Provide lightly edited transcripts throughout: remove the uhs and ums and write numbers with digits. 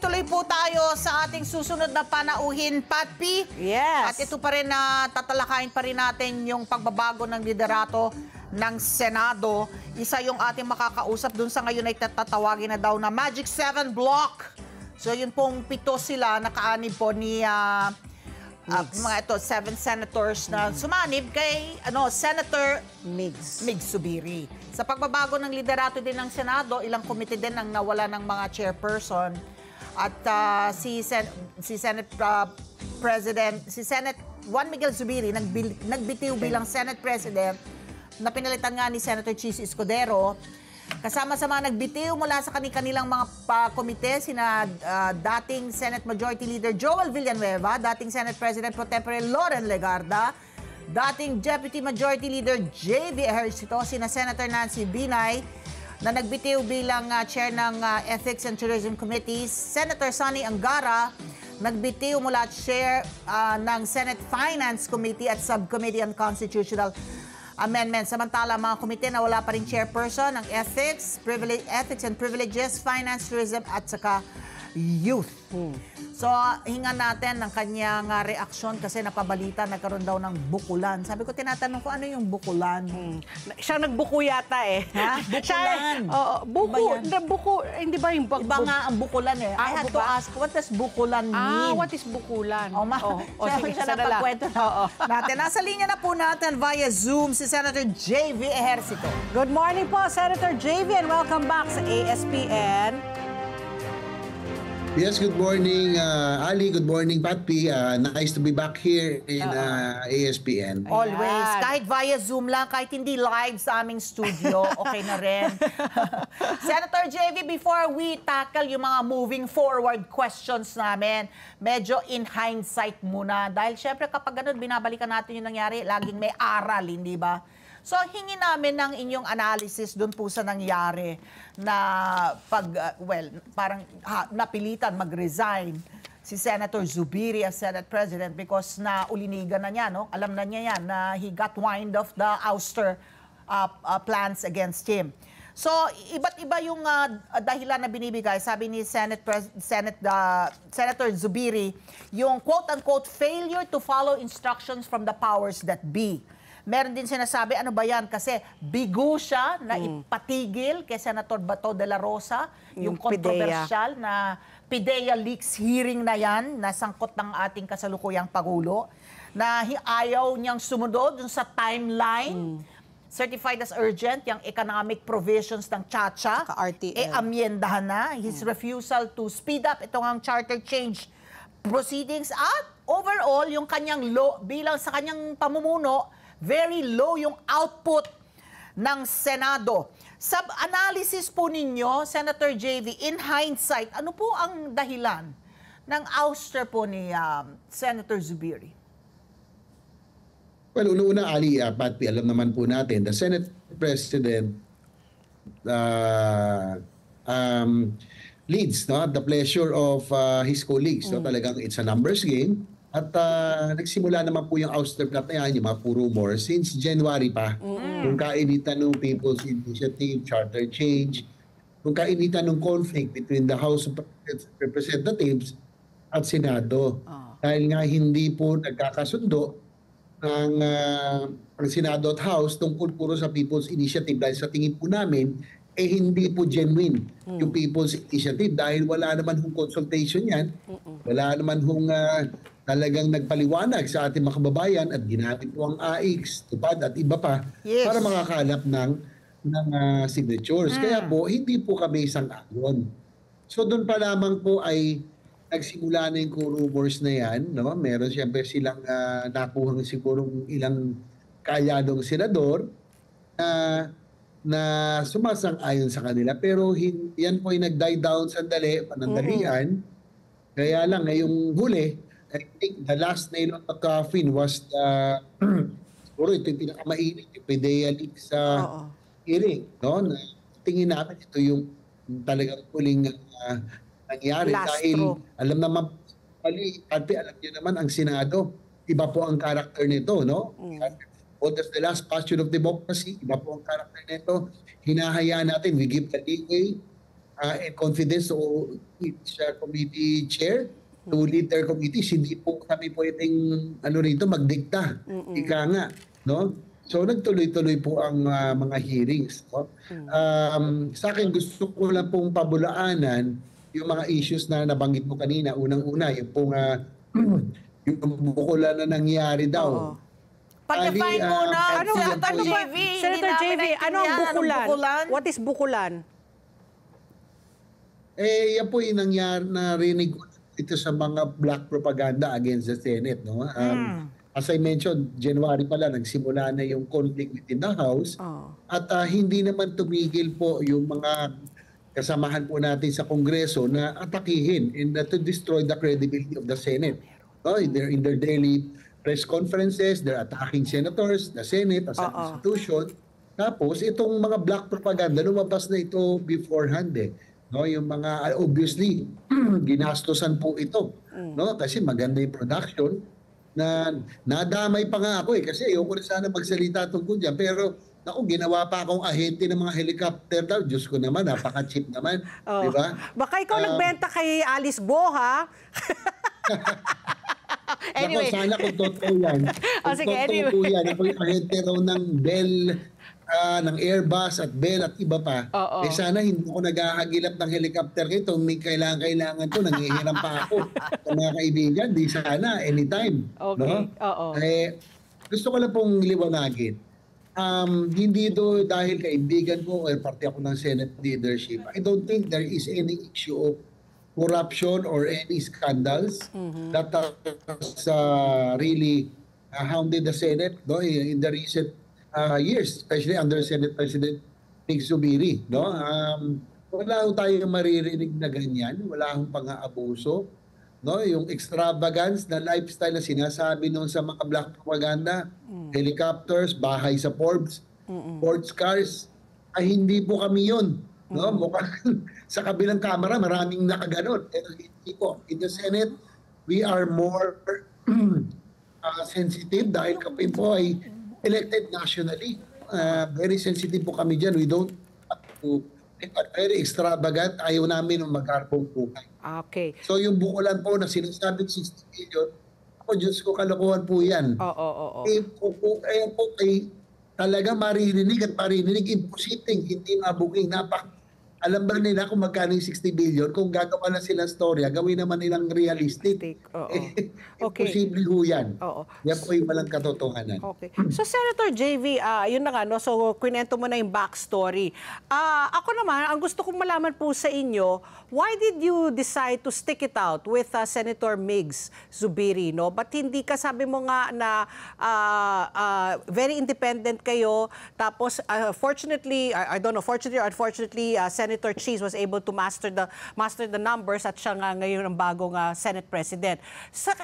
tuloy po tayo sa ating susunod na panauhin, Patpi. Yes. At ito pa rin na tatalakayin pa rin natin yung pagbabago ng liderato ng Senado. Isa yung ating makakausap dun sa ngayon ay tatawagin na daw na Magic 7 Block. So yun pong 7 sila, nakaanib po ni mga ito, 7 senators na sumanib kay Senator Migs Zubiri. Sa pagbabago ng liderato din ng Senado, ilang komite din ang nawala ng mga chairperson. At si Senate Juan Miguel Zubiri nagbitiw bilang Senate President na pinalitan nga ni Senator Chis Escudero. Kasama sa mga nagbitiw mula sa kanilang mga komite, sina dating Senate Majority Leader Joel Villanueva, dating Senate President Pro Tempore Loren Legarda, dating Deputy Majority Leader J.V. Ejercito, sina Senator Nancy Binay, na nagbitiw bilang chair ng Ethics and Tourism Committee, Senator Sonny Angara, nagbitiw mula chair ng Senate Finance Committee at Subcommittee on Constitutional Amendments. Samantala, mga komite na wala pa rin chairperson ng Ethics and Privileges, Finance, Tourism at saka Youth. So, hingan natin ng kanyang reaksyon kasi napabalita, nagkaroon daw ng bukulan. Sabi ko, tinatanong ko, ano yung bukulan? Siya nagbuku yata eh. Ha? Bukulan? Buku, hindi ba yung Iba nga ang bukulan eh. I had to ask, what does bukulan mean? What is bukulan? Sige, siya napagkwento natin. Nasa linya na po natin via Zoom si Senator J.V. Ejercito. Good morning po, Senator JV, and welcome back sa ASPN. Yes, good morning, Ali. Good morning, Patpi. Nice to be back here in ASPN. Always. Kahit via Zoom lang, kahit hindi live sa aming studio, okay na rin. Senator JV, before we tackle yung mga moving forward questions namin, medyo in hindsight muna. Dahil syempre kapag ganun, binabalikan natin yung nangyari, laging may aral, hindi ba? So, hingi namin ng inyong analysis doon po sa nangyari na parang napilitan mag-resign si Senator Zubiri as Senate President because naulinigan na niya, no? Alam na niya yan na he got wind of the ouster plans against him. So, iba't iba yung dahilan na binibigay. Sabi ni Senator Zubiri, yung quote-unquote failure to follow instructions from the powers that be. Meron din sinasabi, ano ba yan? Kasi bigo siya na ipatigil kay Senator Bato de la Rosa, yung controversial na PIDEA leaks hearing na yan, na sangkot ng ating kasalukuyang Pangulo, na ayaw niyang sumunod dun sa timeline, certified as urgent, yung economic provisions ng Chacha, amyendahan na, his refusal to speed up itong charter change proceedings, at overall, yung kanyang bilang sa kanyang pamumuno, very low yung output ng Senado. Sa analysis po ninyo, Senator JV, in hindsight, ano po ang dahilan ng ouster po ni Senator Zubiri? Well, una-una, Ali, Patpi, alam naman po natin, the Senate President leads the pleasure of his colleagues. So, talagang it's a numbers game. At nagsimula naman po yung ouster plot na yan, yung mga puro more, since January pa. Kung kainitan ng People's Initiative, Charter Change, kung kainitan ng conflict between the House of Representatives at Senado. Dahil nga hindi po nagkakasundo ng ang Senado at House tungkol puro sa People's Initiative. Dahil sa tingin po namin, hindi po genuine yung People's Initiative dahil wala naman hong consultation yan, wala naman hong talagang nagpaliwanag sa ating mga kababayan at ginamit po ang AIX, tupad at iba pa para makakalap ng signatures. Kaya po, hindi po kami sang-ayon. So doon pa lamang po ay nagsimula na yung rumors na yan. No? Meron siyempre silang nakuhang sigurong ilang kayadong senador na sumasang-ayon sa kanila. Pero yan po ay nag-die down panandalian. Kaya lang, ngayong huli, I think the last nail on the coffin was siguro ito yung pinakamainit, yung PIDEA leak sa hearing. No? Na tingin namin ito yung talagang huling nangyari. Dahil alam naman, alam niyo naman ang Senado, iba po ang karakter nito. No? What is the last bastion of democracy? Iba po ang karakter nito. Hinahayaan natin, we give the leeway in confidence to each committee chair to lead their committees. Hindi po kami pwedeng rito magdikta. Ika nga, no? So nagtuloy-tuloy po ang mga hearings. No? Sa akin gusto ko lang pong pabulaanan yung mga issues na nabanggit mo kanina. Unang-una, yung pong yung bukulan na nangyari daw. Pag-define muna, Ano ba, JV, Senator JV, ano ang bukulan? bukulan? What is bukulan? Yan po yung nangyari, narinig ko ito sa mga black propaganda against the Senate. No? As I mentioned, January pala, nagsimula na yung conflict within the House. At hindi naman tumigil po yung mga kasamahan po natin sa Kongreso na atakihin and to destroy the credibility of the Senate. No? In their daily press conferences, they're attacking senators, the Senate as an institution. Tapos itong mga black propaganda, lumabas na ito beforehand eh. No, yung mga obviously ginastosan po ito, no? Kasi maganda yung production na nadamay pa nga ako eh kasi ayoko na sana magsalita tungkol diyan pero naku, ginawa pa akong ahente ng mga helicopter daw. Diyos ko naman, napaka-cheap naman, di ba? Baka ikaw nagbenta kay Alice Go, ha? Naku, Anyway. sana kung totoo yan. Kung Sige, totoo anyway. po yan, ako yung ahente raw ng Bell, ng Airbus at Bell at iba pa. Eh sana hindi ako naghahagilap ng helicopter ito. May kailangan to, nangihiram pa ako. Sa mga kaibigan, di sana, anytime. Okay, No? Gusto ko lang pong liwanagin. Hindi do dahil kaibigan ko or parte ako ng Senate leadership. I don't think there is any issue of corruption or any scandals that has really hounded the Senate in the recent years, especially under Senate President Nick Zubiri. No? Wala ho tayong maririnig na ganyan. Wala hong pang-aabuso. No? Yung extravagance na lifestyle na sinasabi noon sa mga black propaganda, helicopters, bahay sa Forbes, sports cars, ay hindi po kami yun. No? Mukhang sa kabilang kamera, maraming nakaganon. Pero hindi po. In the Senate, we are more sensitive dahil kami po ay elected nationally. Very sensitive po kami dyan. We don't have to very extravagant. Ayaw namin ng magkarbong buhay. Okay. So yung bukulan po na sinasabing 60 billion, ako Diyos ko, kalokohan po yan. Kaya po ay talaga maririnig at maririnig, imposibleng hindi mabuking. Alam ba nila kung magkano yung 60 billion? Kung gagawa na silang storya, gawin naman nilang realistic. Imposible ho yan. Yan po yung walang katotohanan. Okay. So, Senator JV, yun na nga, no? So, kwento mo na yung backstory. Ako naman, ang gusto kong malaman po sa inyo, why did you decide to stick it out with Senator Migs Zubiri, no? But hindi ka, sabi mo nga na very independent kayo, tapos fortunately, I don't know, fortunately or unfortunately, Senator Cheese was able to master the numbers at siya nga ngayon ang bagong Senate President.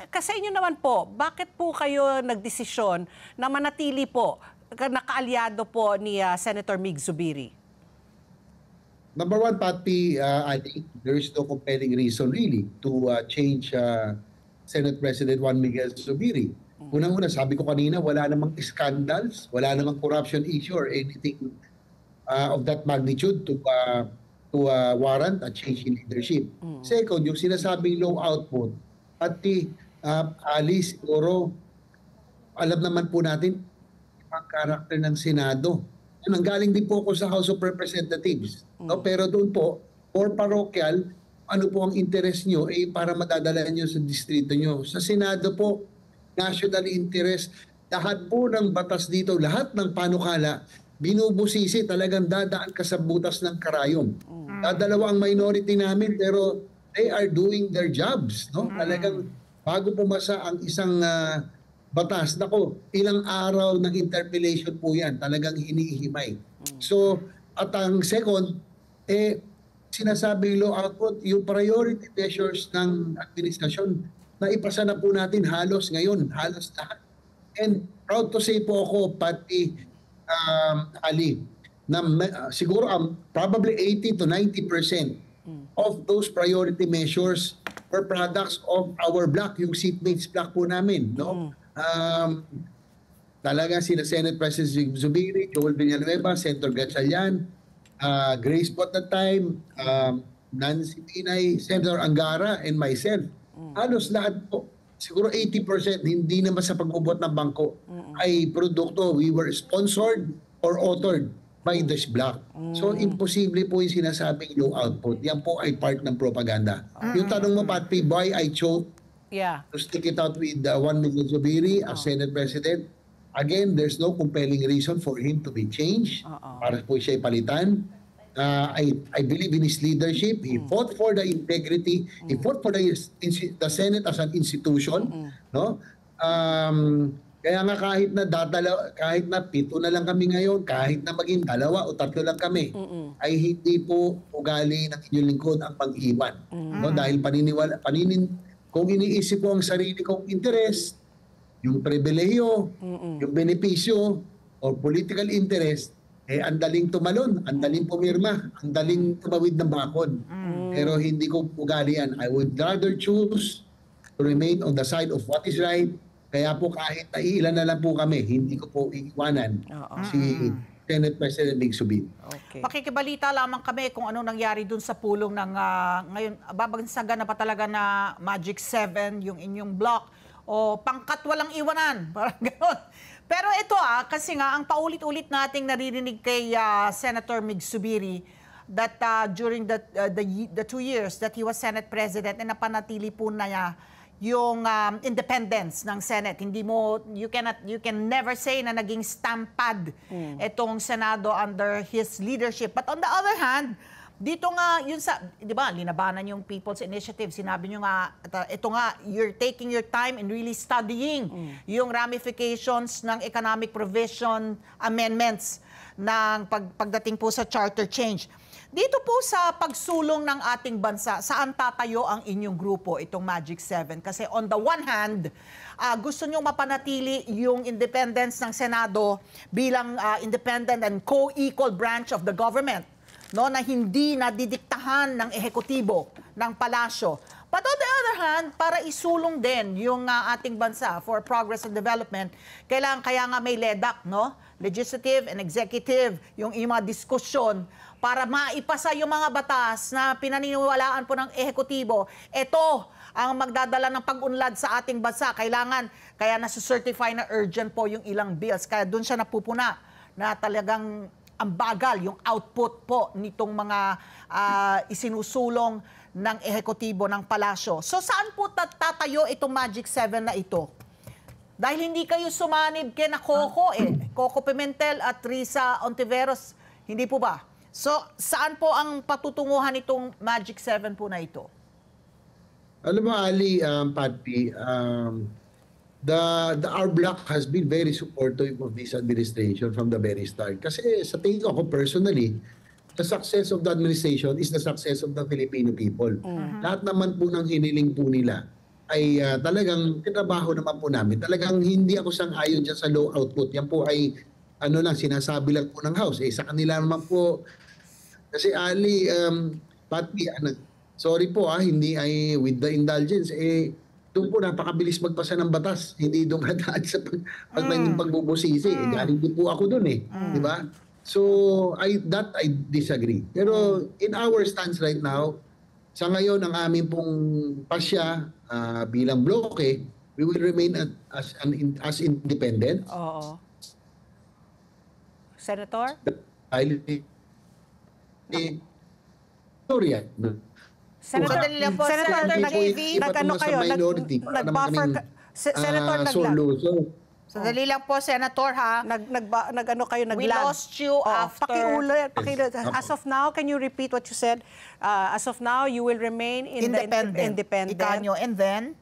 Kasi inyo naman po, bakit po kayo nagdesisyon na manatili po, nakaalyado po ni Senator Migs Zubiri? Number one, Patty, I think there is no compelling reason really to change Senate President Juan Miguel Zubiri. Unang-una, sabi ko kanina, wala namang scandals, wala namang corruption issue or anything of that magnitude to warrant a change in leadership. Second, yung sinasabing low output, pati Alice, siguro, alam naman po natin ang karakter ng Senado. Nanggaling din po ako sa House of Representatives. No? Pero doon po, for parochial, ano po ang interest nyo para madadala nyo sa distrito nyo. Sa Senado po, national interest, lahat po ng batas dito, lahat ng panukala, binubusisi, talagang dadaan ka sa butas ng karayom. Dadalawa ang minority namin pero they are doing their jobs. No? Talagang bago pumasa ang isang batas, nako, ilang araw ng interpellation po yan, talagang hinihimay. So, at ang second, sinasabi low output, yung priority measures ng administrasyon, na ipasa na po natin halos ngayon, halos lahat. And proud to say po ako, pati Ali, na siguro probably 80 to 90% of those priority measures were products of our block, yung seatmates block po namin. No? Talaga sila Senate President Zubiri, Joel Villanueva, Senator Gatchalian, Grace po at that time, Nancy Pinay, Senator Angara, and myself. Halos lahat po, siguro 80%, hindi naman sa pag-ubot ng bangko, ay produkto. We were sponsored or authored by Dash Black. So, imposible po yung sinasabing low output. Yan po ay part ng propaganda. Yung tanong mo, Patpi, why I chose Yeah. to stick it out with 1 million Zubiri as Senate President. Again, there's no compelling reason for him to be changed. Para po siya palitan. I believe in his leadership. He fought for the integrity. He fought for the Senate as an institution. No? Kaya nga kahit na 7 na lang kami ngayon, kahit na maging 2 o 3 lang kami, ay hindi po ugali ng inyong lingkod ang pag-iwan. No? Dahil kung iniisip ko ang sarili kong interest, yung pribilehiyo, yung benepisyo, or political interest, ang daling tumalon, ang daling pumirma, ang daling tumawid ng bakod. Pero hindi ko ugali yan. I would rather choose to remain on the side of what is right. Kaya po kahit ilan na lang po kami, hindi ko po iiwanan si Senate President Mig Subiri. Okay. Makikibalita lamang kami kung ano nangyari dun sa pulong ng ngayon, babagsagan na pa talaga na Magic 7, yung inyong block, o pangkat walang iwanan, parang gano'n. Pero ito kasi nga, ang paulit-ulit nating naririnig kay Senator Mig Subiri, that during the 2 years that he was Senate President, na napanatili po na niya yung independence ng Senate. You can never say na naging stampad itong Senado under his leadership. But on the other hand, dito nga, yun sa, di ba, linabanan yung People's Initiative. Sinabi nyo nga, ito nga, you're taking your time and really studying yung ramifications ng economic provision amendments ng pagdating po sa charter change. Dito po sa pagsulong ng ating bansa, saan tatayo ang inyong grupo, itong Magic 7? Kasi on the one hand, gusto nyo mapanatili yung independence ng Senado bilang independent and co-equal branch of the government, no, na hindi nadidiktahan ng ehekutibo, ng palasyo. But on the other hand, para isulong din yung ating bansa for progress and development, kaya nga may LEDAC, no? Legislative and Executive, yung mga diskusyon para maipasa yung mga batas na pinaniniwalaan po ng ehekutibo. Ito ang magdadala ng pag-unlad sa ating bansa. Kaya nasucertify na urgent po yung ilang bills. Kaya doon siya napupuna na talagang ang bagal yung output po nitong mga isinusulong ng ehekutibo ng palasyo. So saan po tatayo itong Magic 7 na ito? Dahil hindi kayo sumanib kay na Coco Pimentel at Risa Ontiveros, hindi po ba? So saan po ang patutunguhan itong Magic 7 po na ito? Alam mo, Ali, Patpi, our bloc has been very supportive of this administration from the very start. Kasi sa tingin ko, ako personally, the success of the administration is the success of the Filipino people. Lahat naman po ng hiniling po nila ay talagang tinrabaho naman po namin. Talagang hindi ako sang-ayon dyan sa low output. Yan po ay sinasabi lang po ng House. Sa kanila naman po, kasi Ali, Patpi, sorry po hindi ay with the indulgence, doon po napakabilis magpasa ng batas. Hindi doon kadaan sa pagbubusisi. Galing din po ako doon di ba? So, I disagree. Pero in our stance right now, sa ngayon, ang aming pong pasya bilang bloke, we will remain as independent. Oo. Senator? Senator, Sandali lang po, Senator, Senator JV. nag-ano kayo? Nag-buffer Senator, Sandali lang po, Senator, ha? nag-ano kayo, nag-lag. We lost you after... Pakiulit. As of now, can you repeat what you said? As of now, you will remain independent. Ika nyo. And then?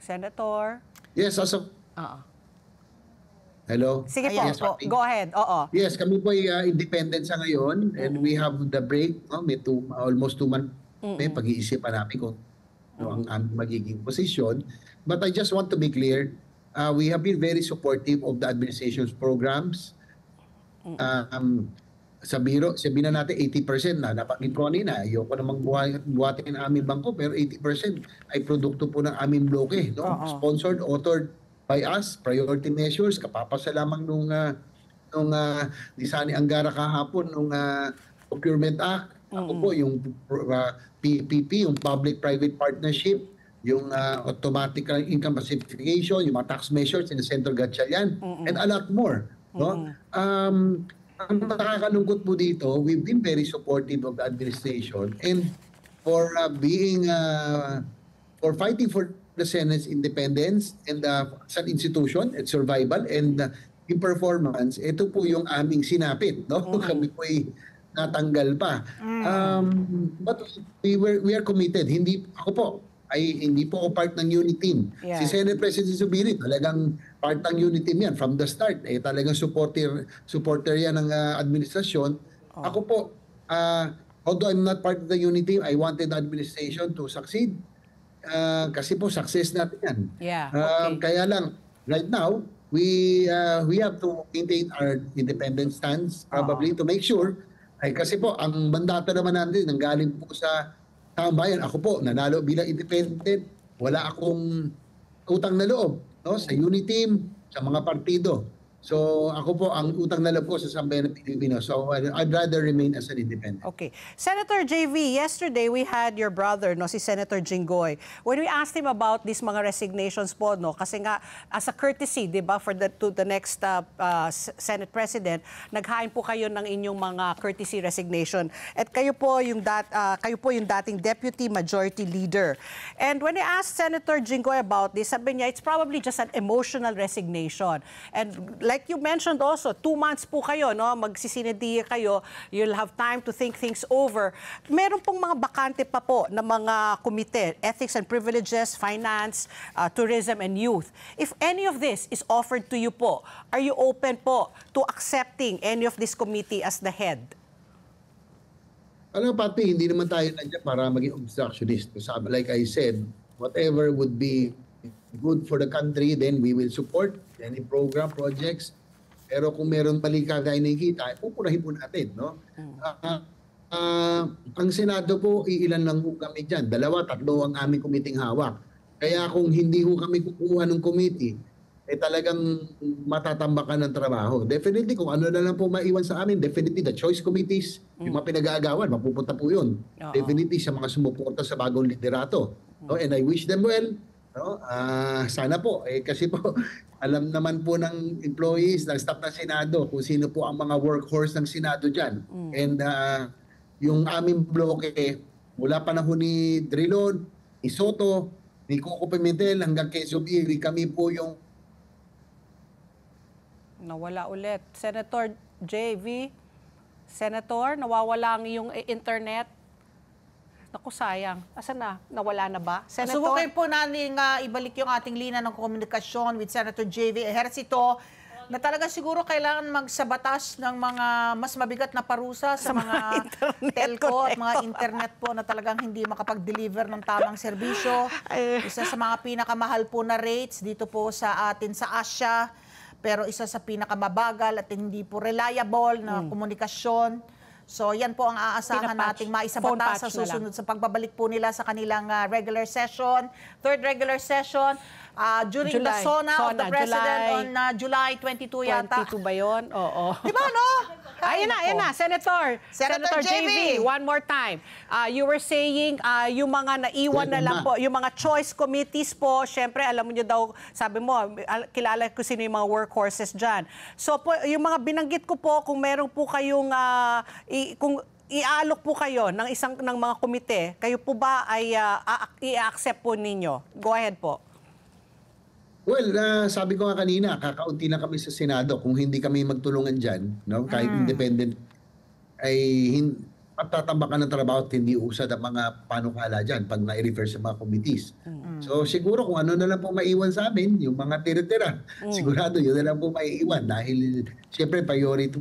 Senator? Yes, as of... Hello? Sige po, Ayan Yes, po. go ahead. Oo. Yes, kami po ay independent sa ngayon and we have the break. May almost 2 months. May pag-iisipan namin kung ang aming magiging position. But I just want to be clear, we have been very supportive of the administration's programs. Sabihin na natin 80% na. Napanggit ko kanina, ayoko namang buhatin ang aming bangko, pero 80% ay produkto po ng aming bloke. No? Sponsored, authored by us, priority measures, kapapasa lamang nung nung ni Sani Angara kahapon nung Procurement Act. Ako po yung PPP, yung Public-Private Partnership, yung automatic income pacification, yung mga tax measures in the Senator Gatchalian, and a lot more. No? Ang nakakalungkot po dito, we've been very supportive of the administration and for for fighting for the Senate's independence and as an institution, its survival and in performance, ito po yung aming sinapit, no? Kami po ay natanggal pa. But we are committed. Hindi po ako part ng unit team. Yeah. Si Senate President Zubiri talagang part ng unit team yan from the start. Talagang supporter yan ng administrasyon. Ako po, although I'm not part of the unit team, I wanted the administration to succeed. Kasi po success natin yan. Yeah, okay. Kaya lang, right now, we have to maintain our independent stance probably to make sure kasi po ang mandato naman natin nanggaling po sa taong bayan. Ako po nanalo bilang independent, wala akong utang na loob, no, sa unit team, sa mga partido. So ako po ang utang na loob ko sa sambayan ng Pilipino. So I'd rather remain as an independent. Okay. Senator JV, yesterday we had your brother, no, si Senator Jinggoy. When we asked him about these mga resignations po, no, kasi nga as a courtesy, 'di ba, for to the next Senate President, naghain po kayo ng inyong mga courtesy resignation. At kayo po yung dating Deputy Majority Leader. And when I asked Senator Jinggoy about this, sabi niya it's probably just an emotional resignation. And like you mentioned also, 2 months po kayo, no? Magsisinediya kayo. You'll have time to think things over. Meron pong mga bakante pa po na mga komite, Ethics and Privileges, Finance, Tourism and Youth. If any of this is offered to you po, are you open po to accepting any of this committee as the head? Alam, Pati, hindi naman tayo nandiyan para maging obstructionist. Like I said, whatever would be good for the country, then we will support any program, projects. Pero kung meron mali ka tayo nakikita, pupurahin po natin, no? Ang Senado po, iilan lang po kami dyan. 2, 3 ang aming committee hawak. Kaya kung hindi po kami kukuha ng committee, talagang matatambakan ng trabaho. Definitely, kung ano na lang po maiwan sa amin, definitely the choice committees, yung mga pinag-aagawan, mapupunta po yun. Definitely sa mga sumuporta sa bagong liderato. No? And I wish them well. No? Sana po, kasi po, alam naman po ng employees, ng staff ng Senado, kung sino po ang mga workhorse ng Senado dyan. And yung aming bloke, mula panahon ni Drilon, ni Soto, ni Coco Pimentel, hanggang kay Zubiri, kami po yung Nawala ulit. Senator JV, Senator, nawawala ang iyong internet. Naku, sayang. Asan na? Nawala na ba? Senator? Subukin po natin ibalik yung ating linya ng komunikasyon with Senator JV Ejercito na talaga siguro kailangan magsabatas ng mga mas mabigat na parusa sa mga telco at mga internet po na talagang hindi makapag-deliver ng tamang serbisyo. Isa sa mga pinakamahal po na rates dito po sa atin sa Asia, pero isa sa pinakamabagal at hindi po reliable na komunikasyon. So yan po ang aasahan nating maisabata sa susunod sa pagbabalik po nila sa kanilang regular session, third regular session, during the SONA of the President on July 22 yata. 22 ba yun? Oo. Di ba, no? Ayun na, Senator JV, one more time. You were saying yung mga naiwan na lang po, yung mga choice committees po, syempre alam mo nyo daw, sabi mo, kilala ko sino yung mga workhorses dyan. So po, yung mga binanggit ko po, kung meron po kayong, kung iaalok po kayo ng ng mga komite, kayo po ba ay i-accept po ninyo? Go ahead po. Well, sabi ko nga kanina, kakaunti lang kami sa Senado. Kung hindi kami magtulungan dyan, no? Kahit independent, ay matatambakan ng trabaho at hindi usad ang mga panukala dyan pag na-refer sa mga committees. So siguro kung ano na lang po maiwan sa amin, yung mga tira-tira, sigurado yun na lang po maiiwan. Dahil siyempre priority,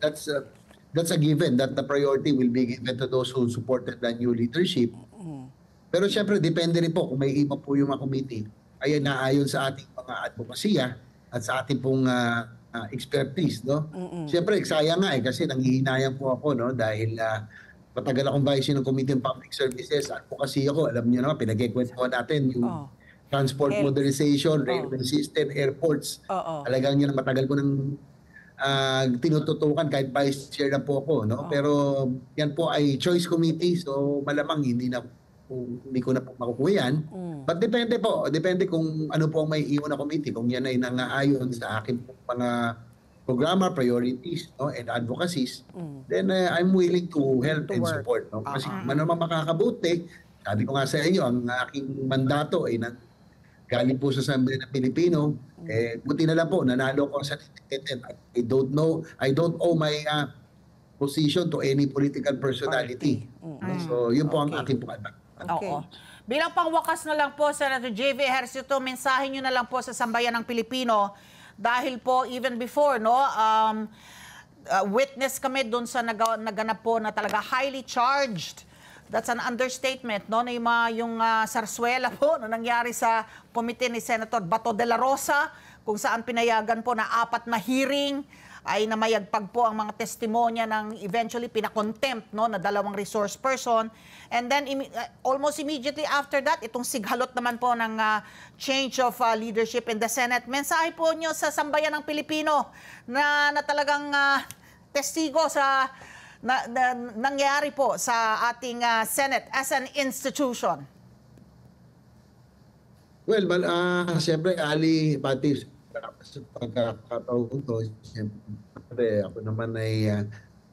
that's a given that the priority will be given to those who supported the new leadership. Pero siyempre, depende rin po kung may iba po yung mga committee ay naayon sa ating mga advokasya at sa ating pong expertise, no? Siyempre, sayang nga kasi nanghihinayang po ako, no? Dahil matagal akong vice ng Committee on Public Services, advocacy ako, alam niyo naman, pinag-ekwento natin yung transport modernization, railway system, airports. Talagang yun, matagal ko ng tinututukan kahit vice chair na po ako, no? Pero yan po ay choice committee, so malamang hindi ko na po makukuha yan. But depende po, depende kung ano po ang may iwan na committee, kung yan ay nangaayon sa akin po mga programa, priorities, no, and advocacies, then I'm willing to help and support, no? Kasi man naman makakabuti, sabi ko nga sa inyo, ang aking mandato ay galing po sa Sambayan ng Pilipino, buti na lang po, nanalo ko sa I don't owe my position to any political personality. So, yun po ang aking pagkakataon. Okay. Oo. Bilang pangwakas na lang po, Senator J.V. Ejercito, mensahe nyo na lang po sa Sambayan ng Pilipino dahil po even before, no, witness kami doon sa naganap po na talaga highly charged. That's an understatement, no, na yung sarsuela po na nangyari sa komite ni Senator Bato de la Rosa, kung saan pinayagan po na 4 na hearing ay namayagpag po ang mga testimonya ng eventually pinakontempt, no, na 2 resource person. And then almost immediately after that, itong sighalot naman po ng change of leadership in the Senate. Mensahe po nyo sa Sambayan ng Pilipino na talagang testigo sa nangyari po sa ating Senate as an institution. Well, siyempre, Ali, pati sa pagkakataon ko, siyempre, ako naman ay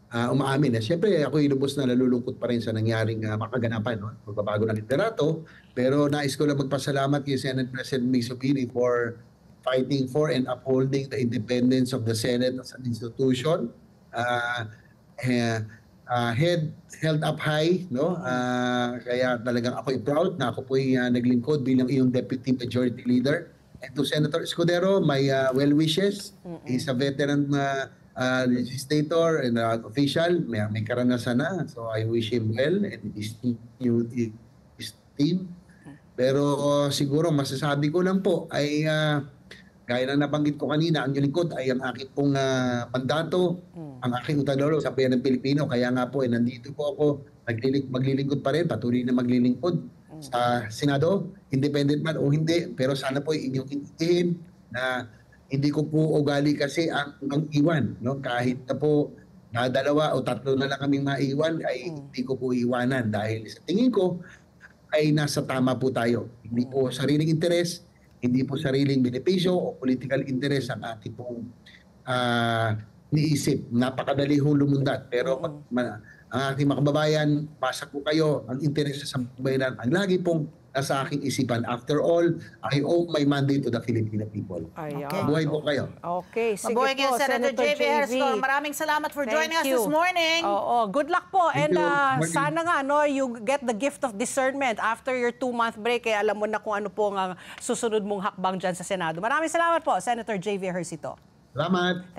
umaamin. Siyempre, ako ilubos na nalulungkot pa rin sa nangyaring makaganapan, no? Pagbabago ng liderato. Pero nais ko lang magpasalamat kay Senate President Mig Zubiri for fighting for and upholding the independence of the Senate as an institution. Held up high, no? Kaya talagang ako'y proud na ako po'y naglingkod bilang iyong Deputy Majority Leader. And to Senator Escudero, my well wishes. He's a veteran legislator and official. May karanasan na. So I wish him well and his team. Pero siguro masasabi ko lang po ay gaya na nabanggit ko kanina, ang lingkod ay ang aking pong mandato, ang aking utang-loob sa Sambayan ng Pilipino. Kaya nga po, nandito po ako, maglilingkod pa rin, patuloy na maglilingkod sa Senado, independent man o hindi. Pero sana po inyong intindihin na hindi ko po ugali kasi ang iwan. No? Kahit na po na 2 o 3 na lang kaming maiwan, ay hindi ko po iwanan dahil sa tingin ko ay nasa tama po tayo. Hindi po sariling interes, hindi po sariling benepisyo o political interest ang ating pong niisip. Napakadali hong lumundat. Pero ang ating mga kababayan, basa po kayo, ang interes sa sambayanan ang lagi pong nasa aking isipan. After all, I owe my mandate to the Filipino people. Ayan. Mabuhay po kayo. Okay, sige Mabuhay po, kayo, Senator J.V. Ejercito. Maraming salamat for joining us this morning. Oo, good luck po. Thank And you. Morning. sana nga, no, you get the gift of discernment after your 2-month break. Kaya alam mo na kung ano po ang susunod mong hakbang dyan sa Senado. Maraming salamat po, Senator J.V. Ejercito. Salamat.